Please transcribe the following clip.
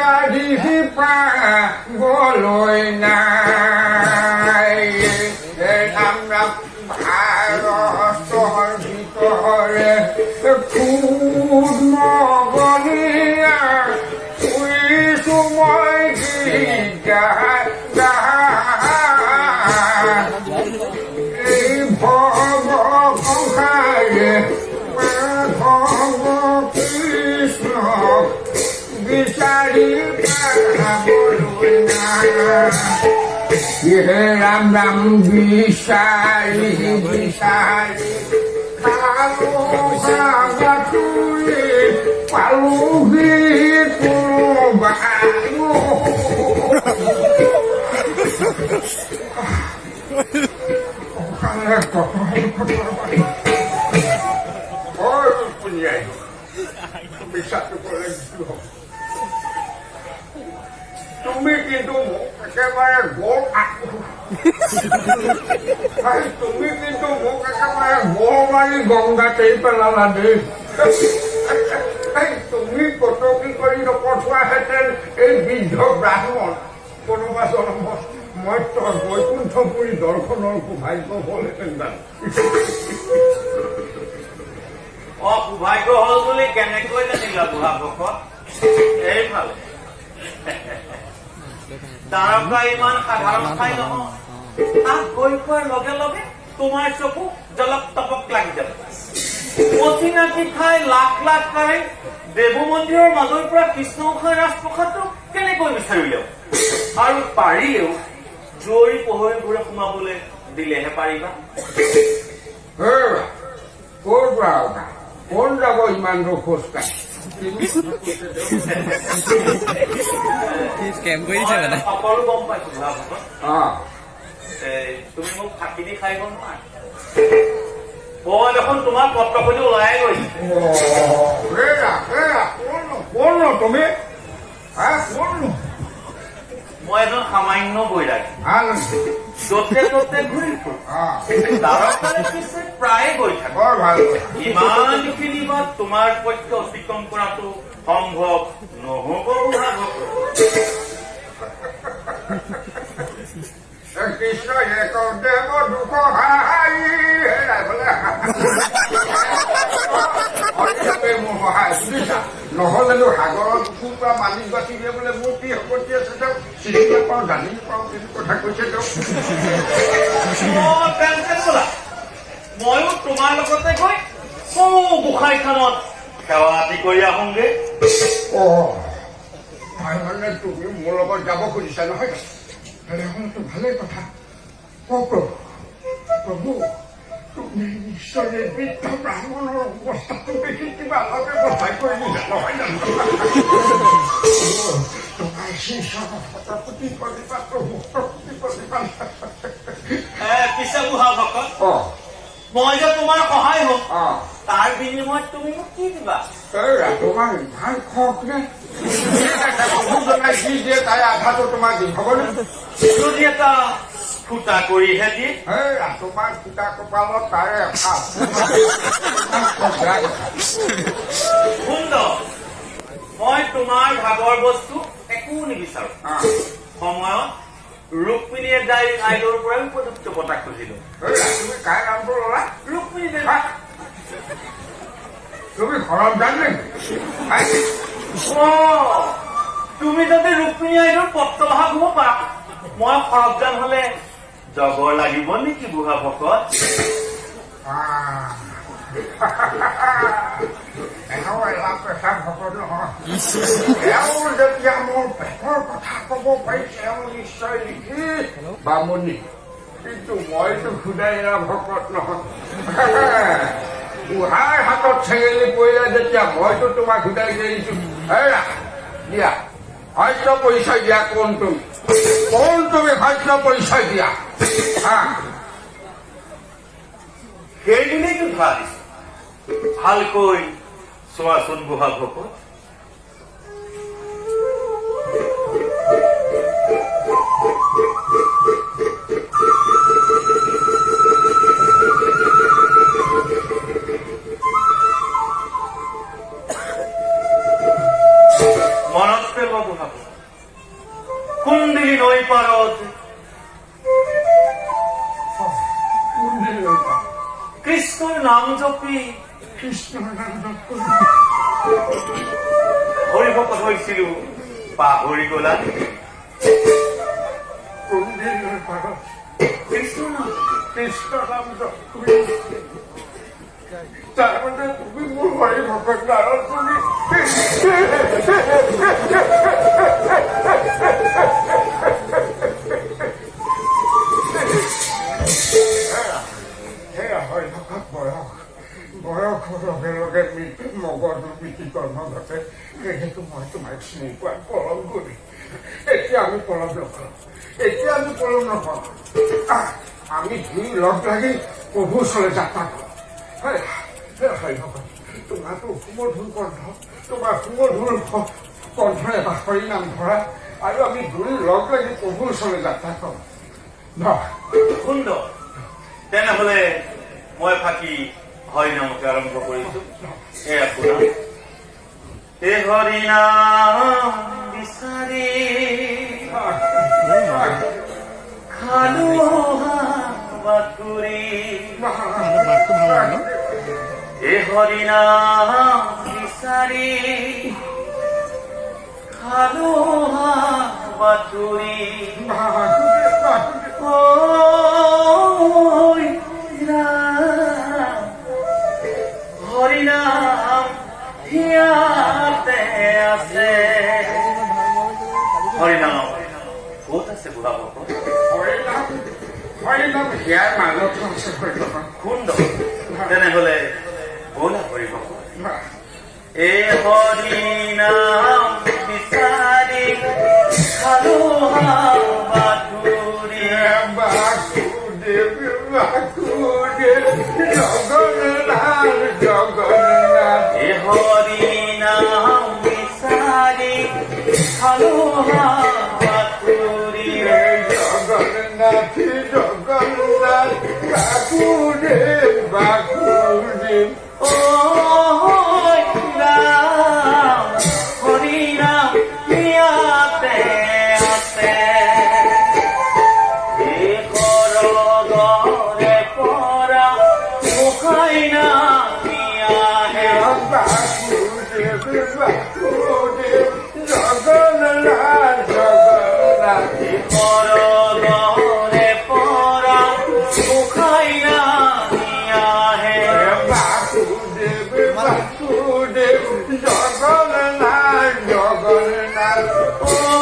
বিচাৰি পাবলৈ নাই ৰাম ৰাম ভাৰতৰ ভিতৰে খুব মগনীয়া শুইছো মই গীত এই ভৱ সংসাৰে মাধৱ কৃষ্ণ বিচাৰি পাবলৈ নাই ৰাম ৰাম বিচাৰি বিচাৰি পালোহি কোনোবা তুমি কিন্তু একেবাৰে গল তুমি কিন্তু মোক একেবাৰে গল মাৰি গংগাতেই পেলালা দেই তুমি কটকি কৰি নপঠোৱাহেঁতেন এই বৃদ্ধ ব্ৰাহ্মণ কোনোবা জন্মত মই বৈকুণ্ঠপুৰী দৰ্শনৰ সৌভাগ্য হলহেঁতেন জানো সৌভাগ্য হল বুলি কেনেকৈ জানিলা বুঢ়া ভকত এইফালে তাৰকা ইমান সাধাৰণ ঠাই নহয় তাত গৈ পোৱাৰ লগে লগে তোমাৰ চকু জলক তপক লাগি যাব অচিনাকি ঠাই লাখ লাখ কাৰে দেৱ মন্দিৰৰ মাজৰ পৰা কৃষ্ণগোসাঁই ৰাজপ্ৰসাদটো কেনেকৈ বিচাৰি উলিয়াব আৰু পাৰিলেও জুৱৰী পোহৰে ঘূৰে সোমাবলৈ দিলেহে পাৰিবা ক'ৰ পৰা কোন যাব ইমান দূৰ খোজকাঢ়ি সকলো গম পাইছো বুঢ়া ভকত তুমি মোক ফাঁকি দি খাই গম নোৱাৰা মই দেখোন তোমাৰ পত্ৰখনি ওলাই গৈছে তুমি মই এজন সামান্য বৈৰাগী য'তে ত'তে ঘূৰি ফুৰো প্ৰায়ে গৈ থাকো ইমানখিনি বাট তোমাৰ পক্ষে অতিক্ৰম কৰাটো সম্ভৱ নহব বুঢ়া ভকত কৃষ্ণ দেৱ দুখ মোৰ সহায় বুজিছা নহলেনো সাগৰত পুখুৰ পৰা মালিক বাচি দিয়ে বোলে মোৰ কি আপত্তি আছে তেওঁ চিনি নাপাওঁ জানি নাপাওঁ কিছু কথা কৈছে তেওঁ ময়ো তোমাৰ লগতে গৈ গোসাঁইখানত সেৱা আদি কৰি আহোঁগে মানে তুমি মোৰ লগত যাব খুজিছা নহয় তেনেহলেতো ভালেই কথা প্ৰভু প্ৰভু তুমি নিশ্চয় বৃদ্ধ ব্ৰাহ্মণৰ অৱস্থাটো দেখি কিবা অলপ ব্যৱস্থা কৰি দিছা নহয় জানো তোমাৰ প্ৰতি প্ৰতিপাত পিছে বুঢ়া ভকত মই যে তোমাৰ সহায় হম তাৰ বিনিময়ত তুমি মোক কি দিবা তোমাৰ ইমান খক নে জনাই যি দিয়ে তাই আধাটো তোমাক দিম হ'বনে যদি এটা ফুটা কৰিহে দিয়ে তোমাৰ ফুটা কপালত তাৰে সুন্দৰ মই তোমাৰ ভাগৰ বস্তু একো নিবিচাৰো সময়ত ৰুক্মিণীয়ে আইলৰ পৰাই উপযুক্ত বঁটা খুজিলো তুমি কাৰ নামটো ললা ৰুক্মিণী দেৱী তুমি ঘৰত জান নেকি তুমি যদি ৰুক্মিণী আইলৰ পত্ৰ অহা ঘুম পাৰা মই সৰবজান হলে জগৰ লাগিব নেকি বুঢ়া ভকত পেচা ভকত নহয় এওঁ যেতিয়া মোৰ পেটৰ কথা কব পাৰিছে এওঁ নিশ্চয় লিখি বামুণী কিন্তু মইতো সুদাই এৰা ভকত নহয় বুঢ়াৰ হাতত চেঙেলি পৰিলে যেতিয়া মইতো তোমাক সুদাই দিছো দিয়া সত্য পৰিচয় দিয়া কোন তুমি সত্য পৰিচয় দিয়া সেইদিনেইতো ধৰা দিছো ভালকৈ চোৱাচোন বুঢ়া ভকত মনত পেলোৱা বুঢ়া ভকত কুন্দিলি নৈ পাৰত কৃষ্ণৰ নাম জপি কৃষ্ণৰ নাম জপ কৰি হৰিভকত হৈছিলো পাহৰি গলা কুন্দিলৰ পাৰত কৃষ্ণৰ নাম কৃষ্ণ নাম জপ কৰি তাৰমানে তুমি মোৰ হৰি ভকত নাৰদ তুমি সেয়া হৰি ভকত বয়সৰ লগে লগে মৃত্যু মগজুৰ বিকীকৰণ ঘটে সেইটো মই তোমাক চিনি পোৱাত পলম কৰি এতিয়া আমি পলম নকৰোঁ আমি দুই লগ লাগি প্ৰভুৰ ওচৰলৈ যাত্ৰা কৰোঁ হৰি ভকত তোমাৰতো সুমধুৰ কণ্ঠ তোমাৰ সুমধুৰ কণ্ঠৰে এটা হৰি নাম ধৰা আৰু আমি দুই লগ লাগি প্ৰভুৰ ওচৰলৈ যাত্ৰা কৰোঁ সুন্দৰ তেনেহলে মই ফাঁকি হৰি নামকে আৰম্ভ কৰিছো এয়া শুনা হে হৰি নাম বিচাৰি খালো বাতুৰি হে হৰি নাম বিচাৰি খালো বাতুৰি হৰিনাম হিয়াতে আছে হৰিনাম ক'ত আছে বুঢ়া ভকত হৰিনাম হিয়াৰ মাজত আছে হৰি ভকত সুন্দৰ তেনেহলে ব'লা হৰি ভকত এই হৰিনাম বিচাৰি খালো বাতুৰি বাসুদেৱ জগন্নাথ এ হৰি নাম বিচাৰি খালো বাতুৰি জগন্নাথ বাসুদেৱ ঐ ৰাম হৰি নাম ইয়াতে আছে এই কৰগৰে পৰা মুখাই নামি আহে কৰগৰে পৰা মুখাই নামি আহে জগন্নাথ ঐ